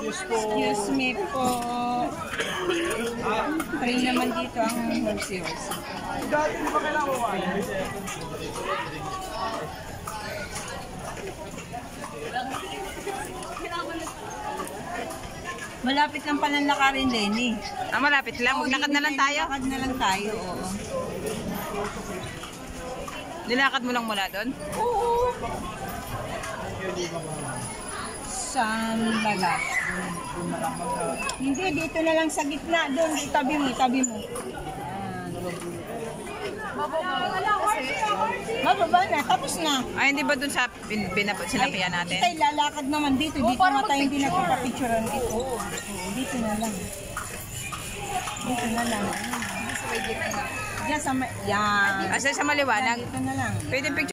Excuse me po. Free naman dito ang horse-horse. Malapit lang pala lakarin, Lenny. Ah, malapit lang. Maglakad na lang tayo. Maglakad na lang tayo, oo. Nilakad mo lang mula doon? Oo. Saan baga? Hindi, dito na lang sa gitna. Doon, tabi mo, tabi mo. Mababa na, tapos na. Ay, hindi ba doon sa sinapian natin? Kita lalakad naman dito. Dito nga tayo hindi nagpapapicturean dito. Dito na lang. Dito na lang. Diyan sa yan. Asa sa maliwanag? Dito na lang. Pwede picture.